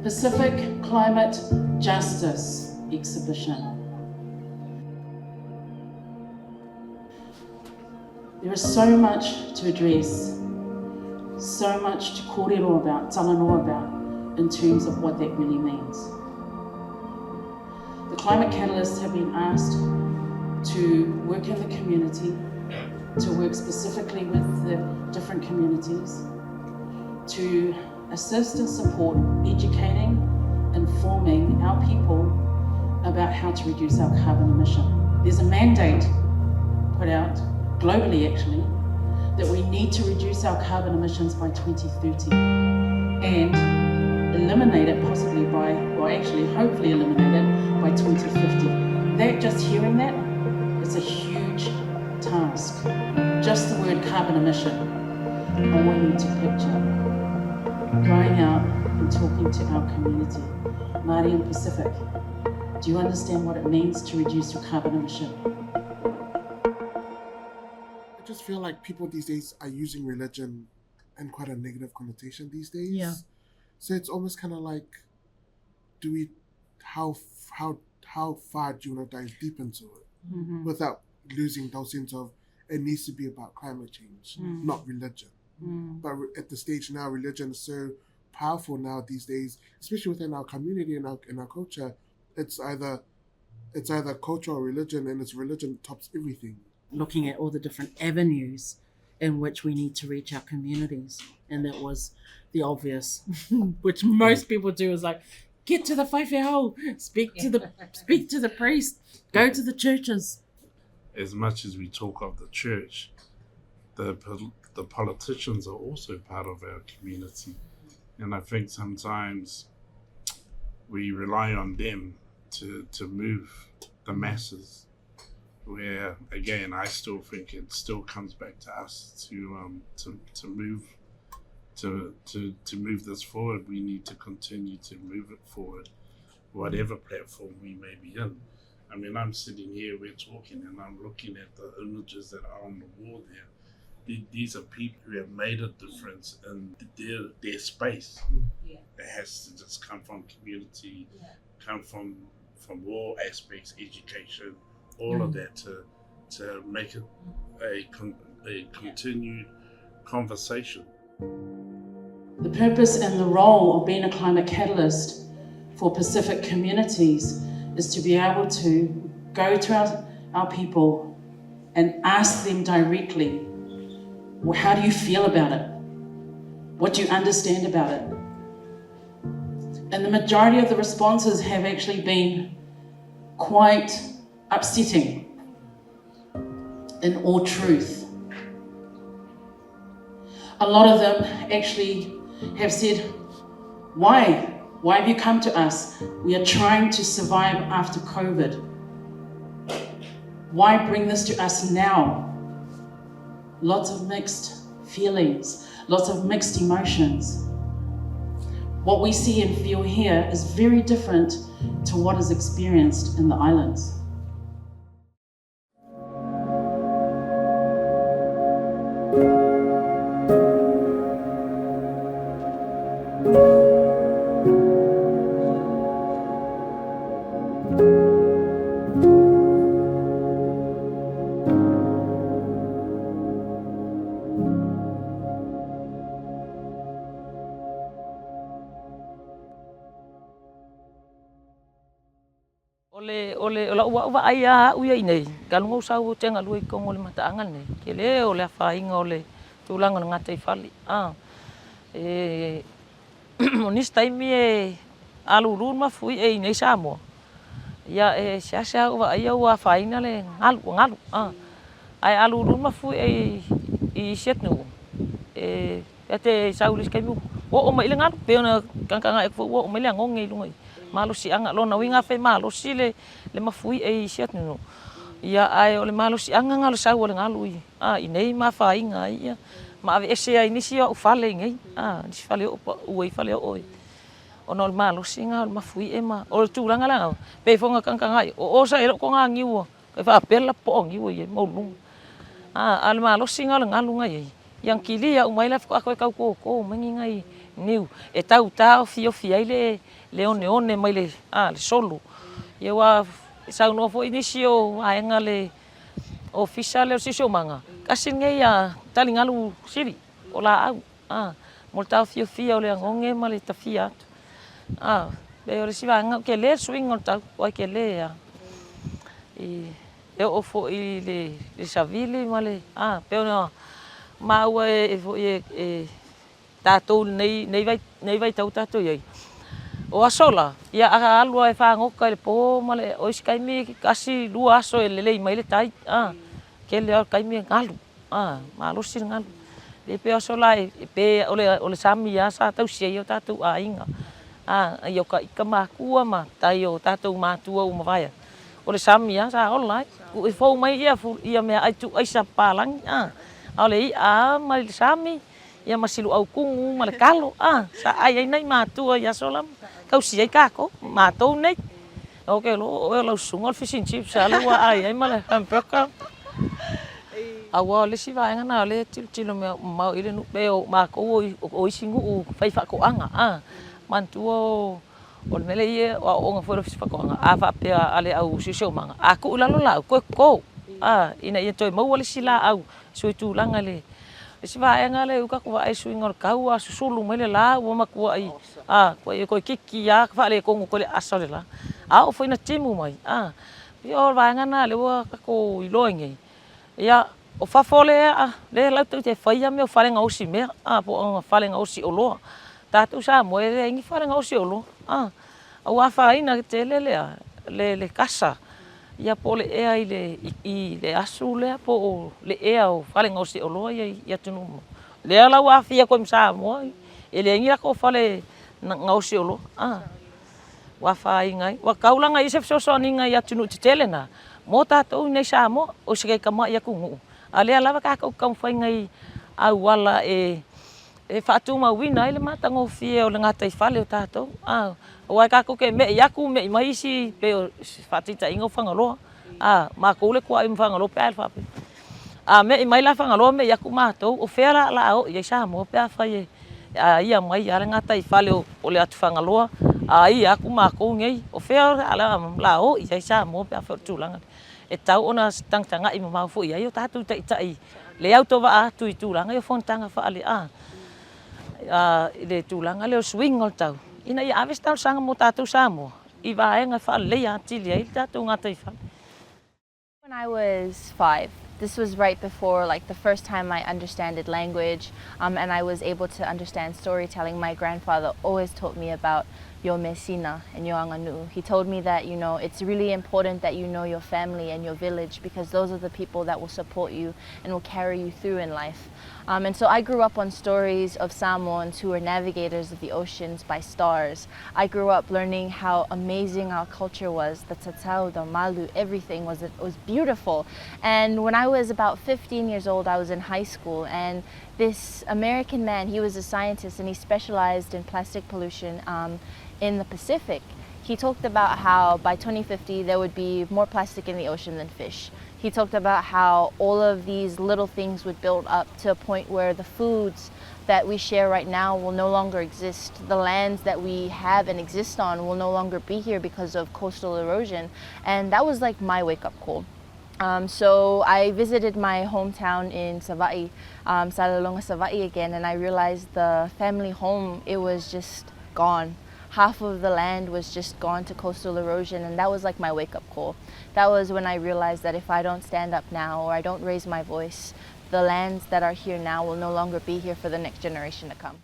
Pacific Climate Justice exhibition. There is so much to address, so much to kōrero about, talanoa about, in terms of what that really means. The climate catalysts have been asked to work in the community, to work specifically with the different communities, to assist and support educating, informing our people about how to reduce our carbon emission. There's a mandate put out, globally actually, that we need to reduce our carbon emissions by 2030 and eliminate it possibly by, or actually hopefully eliminate it by 2050. That, just hearing that, it's a huge task. Just the word carbon emission, I want you to picture going out and talking to our community, Māori and Pacific. Do you understand what it means to reduce your carbon emission? I just feel like people these days are using religion in quite a negative connotation these days. Yeah. So it's almost kind of like, how far do you want to dive deep into it without losing those sense of it needs to be about climate change, not religion. But at the stage now, religion is so powerful now these days, especially within our community and our culture. It's either culture or religion, and it's religion tops everything. Looking at all the different avenues in which we need to reach our communities, and that was the obvious, which most people do, is like, get to the whaiwhao, speak to the priest, go to the churches. As much as we talk of the church, the politicians are also part of our community, and I think sometimes we rely on them to move the masses, where again I still think it still comes back to us to move this forward. We need to continue to move it forward, whatever platform we may be in. I mean, I'm sitting here, we're talking, and I'm looking at the images that are on the wall there. These are people who have made a difference in their space. It has to just come from community, come from all aspects, education, all of that, to make it a continued conversation. The purpose and the role of being a climate catalyst for Pacific communities is to be able to go to our people and ask them directly, well, how do you feel about it? What do you understand about it? And the majority of the responses have actually been quite upsetting, in all truth. A lot of them actually have said, why? Why have you come to us? We are trying to survive after COVID. Why bring this to us now? Lots of mixed feelings, lots of mixed emotions. What we see and feel here is very different to what is experienced in the islands. Ole ua ai a uia nei galungo sau tenga lui ko ngole mataanga nei ke le ole fainga ole tulanga ngata ifali monis taimi e alurun ma fui e nei samo ya sha ua ai ua faina le ngalu ai alurun ma fui I setnu ate saulis kai mu o mai le ngalu pe ona kanga e o mai le ngongi lungai malo si anga lona winga fe malo si le mafui e siat no ia ai ole malo si anga ngalo sa ole ngalo I nei ma fa inga ia ma ave ese ai nisi o fale ngai nisi fale o ui fale o ono malo si nga mafui e ma o tu langa la pe fonga kanga ngai o sa ero ko nga ngiwo e fa pela po ngiwo ye mo lu al malo si ngalo ngai yang kilia o mai la ko ka ko mangi ngai niu e tau fio ai le one mai le solo. Ia wa sau no fo inisi o aenga le official le sisio manga. Kasi ngai talingalu siri o la au. Mo tau fia o le ngonge ma le tafia. Be o le siva nga ke le swing o tau o ke le e o fo I le savili ma le pe ona ma ua e tatou nei vai tau tatou iai. O asola, ia aga alua e whaangoka le po ma le ois kaimi kasi lua aso e lelei mai le tai. Ke le kaimi ngalu. Ma losi ngalu. Le pe asola e pe ole sami asa tau sia o tatou ainga. Ia ka ika makua ma tai o tatou matua o mawaya. Ole sami asa ola. Ku e fou mai ia mea aitu aisa palang. Ole ma le sami ia masilu au kungu ma le kalo. Sa ai nei matua ia solam. Kau si ai kako, matou nei. Okay, lo lau sunga fish and chips ala wa ai male hamburger. Awa le si vai ngana le tilo me mau ile nu pe o ma ko o singu o fai fa ko anga. Mantuo o mele ie o nga fo fish fa ko anga. Ava pe ale au sisio manga. Aku ulalo la ko. Ina ia toi mau le sila au. So tu langa le. Si vai ngale uka ko ai swingor kau susulu mele la o makua ai. Ko kiki ya fa le ko le asale la. O foi na timu mai. Yo vai ngana le wa ko iloinge. Ya o fa fole le la tu te fai me o fale nga osi me. Po fale nga osi olo. Tatu sa mo e ngi fale nga osi olo. O wa fa ina te le casa. Ia po le ea I le asule po le ea o fale nga osi olo ia tunu. Le ala wa fia ko msa mo. Ele ngi ko fale nga osi olo. Wa fa ingai. Wa kaulanga isef so ninga ia tunu telena. Mo tatou nei sa mo o se ka ma ia kungu. Ale ala ka ko kam fa ngai au wala e fatu ma wina ile mata ngo fie o le ngata I fale o tatou. Wa ka ko ke me ia ku me mai si pe fatita ingo fangalo. Ma ko le ko ai fangalo pe alfa pe. Me mai la fangalo me ia ku matou o fera la o ia sa mo pe fa ye. Ia mai ia ngata I fale o le atu fangalo. Ia ku ma ko ngai o fera ala la o ia sa mo pe fa tulanga. E tau ona tangtanga I mau fo ia yo tatu tai. Le auto va tu tulanga yo fontanga fa ale le tulanga le swing o tau. Ina ia aves tau sanga mo tatu samo. I va nga fa le ia tili ai tatu ngata I fa. When I was 5, this was right before like the first time I understood language, and I was able to understand storytelling. My grandfather always taught me about Yo Mesina and Yo Anganu. He told me that, you know, it's really important that you know your family and your village because those are the people that will support you and will carry you through in life. And so I grew up on stories of Samoans who were navigators of the oceans by stars. I grew up learning how amazing our culture was, the tatau, the malu, everything was beautiful. And when I was about 15 years old, I was in high school, and this American man, he was a scientist and he specialized in plastic pollution in the Pacific. He talked about how by 2050 there would be more plastic in the ocean than fish. He talked about how all of these little things would build up to a point where the foods that we share right now will no longer exist. The lands that we have and exist on will no longer be here because of coastal erosion. And that was like my wake-up call. So I visited my hometown in Savai'i, Salalonga Savai'i again, and I realized the family home, it was just gone. Half of the land was just gone to coastal erosion, and that was like my wake-up call. That was when I realized that if I don't stand up now or I don't raise my voice, the lands that are here now will no longer be here for the next generation to come.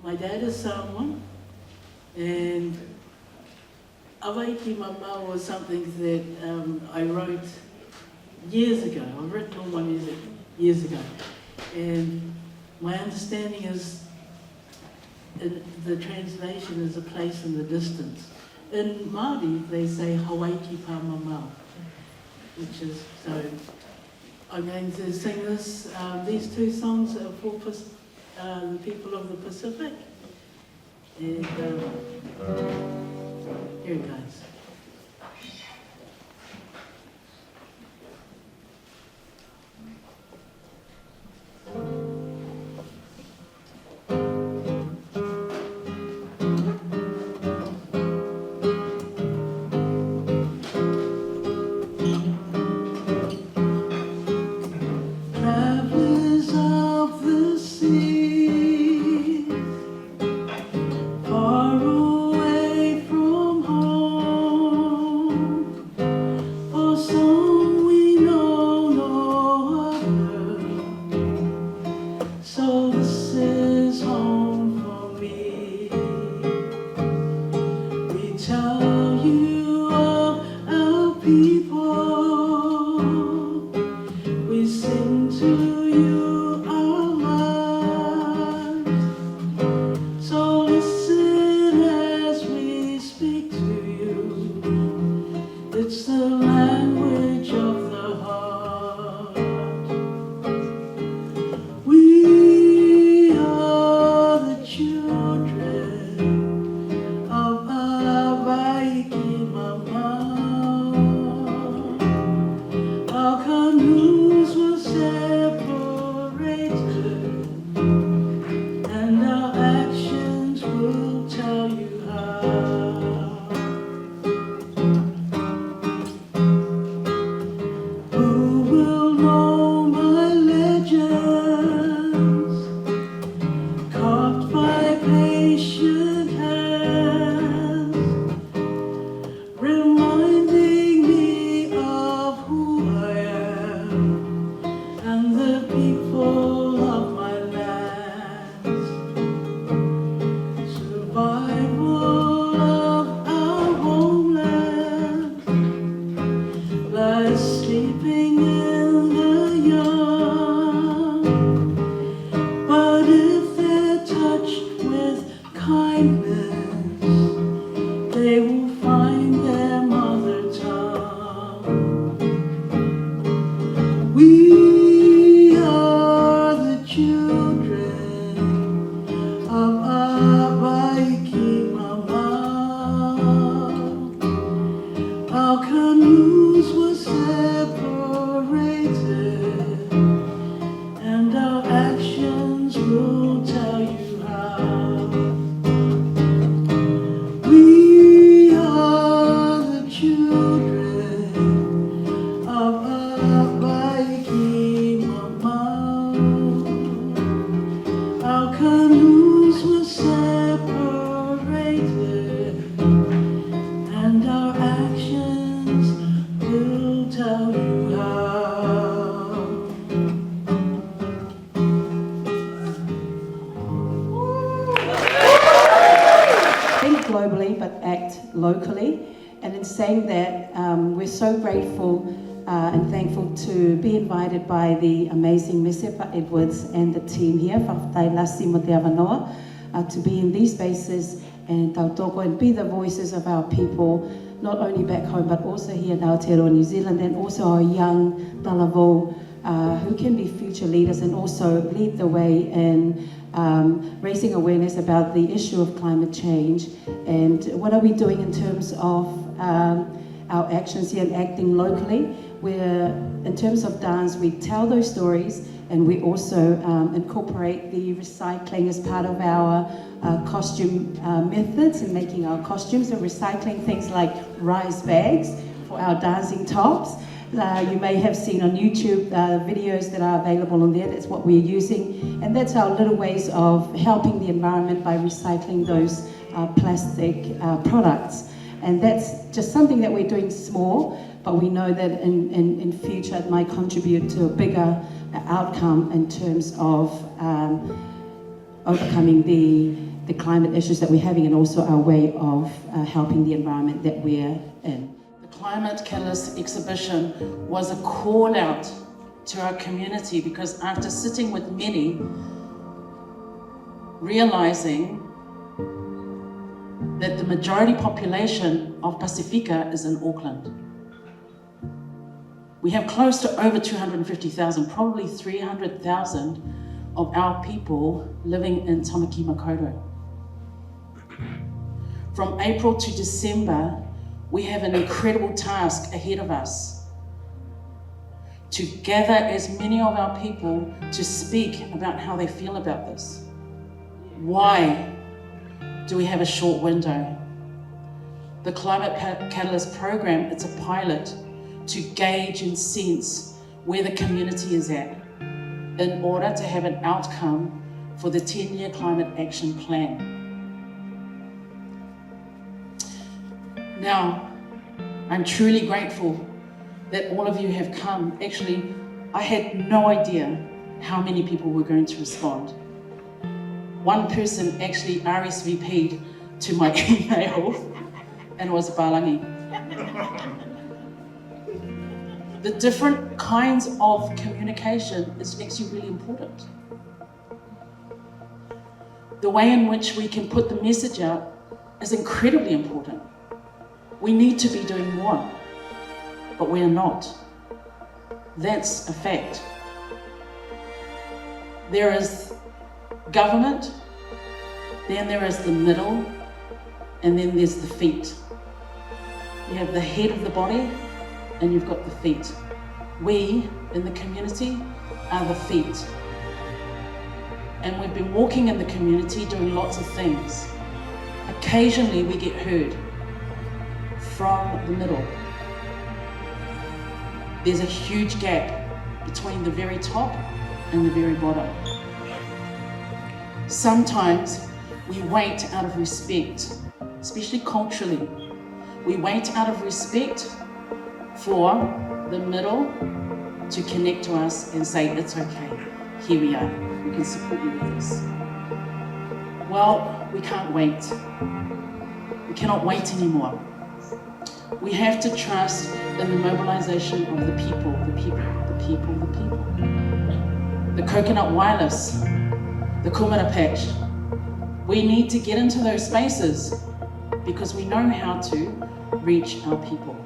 My dad is Samoan, and Awaiki Mama was something that I wrote years ago. I've written all my music years ago, and my understanding is the translation is a place in the distance. In Māori, they say Hawaiki pa mamau, which is, so I'm going to sing this. These two songs are for the people of the Pacific, and here it goes. tell you of our people. We sing to you our lives. So listen as we speak to you. It's the language of the heart. We are the children of Hawaii Mama. Our canoes were separated, and our actions will tell you how. Who will know my legends, carved by patient hands, reminding me of who I am and the people of my lands. Survival of our homeland lies sleeping in the young. But if they're touched with kindness, they will find their mother tongue. We are the children of Hawaii Mama. Our canoes were separated, and our actions will tell you how. We are the children of Hawaii Mama. Our canoes were separated, and our actions will tell you how. Think globally but act locally. And in saying that, we're so grateful and thankful to be invited by the amazing Mesepa Edwards and the team here, Whakatailasi mo te Awanoa, to be in these spaces and tautoko and be the voices of our people, not only back home but also here in Aotearoa, New Zealand, and also our young Talavo who can be future leaders and also lead the way in raising awareness about the issue of climate change. And what are we doing in terms of our actions here and acting locally? Where in terms of dance, we tell those stories, and we also incorporate the recycling as part of our costume methods in making our costumes, and recycling things like rice bags for our dancing tops. You may have seen on YouTube videos that are available on there. That's what we're using, and that's our little ways of helping the environment by recycling those plastic products. And that's just something that we're doing small, but we know that in future it might contribute to a bigger outcome in terms of overcoming the climate issues that we're having, and also our way of helping the environment that we're in. The Climate Catalyst exhibition was a call out to our community, because after sitting with many, realizing that the majority population of Pacifica is in Auckland. We have close to over 250,000, probably 300,000 of our people living in Tamaki Makaurau. From April to December, we have an incredible task ahead of us to gather as many of our people to speak about how they feel about this. Why do we have a short window? The Climate Catalyst program, it's a pilot to gauge and sense where the community is at in order to have an outcome for the 10-year climate action plan. Now, I'm truly grateful that all of you have come. Actually, I had no idea how many people were going to respond. One person actually RSVP'd to my email and it was a Balangi. The different kinds of communication is actually really important. The way in which we can put the message out is incredibly important. We need to be doing more, but we are not. That's a fact. There is government, then there is the middle, and then there's the feet. You have the head of the body, and you've got the feet. We, in the community, are the feet. And we've been walking in the community doing lots of things. Occasionally we get heard from the middle. There's a huge gap between the very top and the very bottom. Sometimes we wait out of respect, especially culturally. We wait out of respect for the middle to connect to us and say, it's okay, here we are, we can support you with this. Well, we can't wait. We cannot wait anymore. We have to trust in the mobilization of the people, the people, the people, the people. The Coconut Wireless, the Kumara Patch. We need to get into those spaces because we know how to reach our people.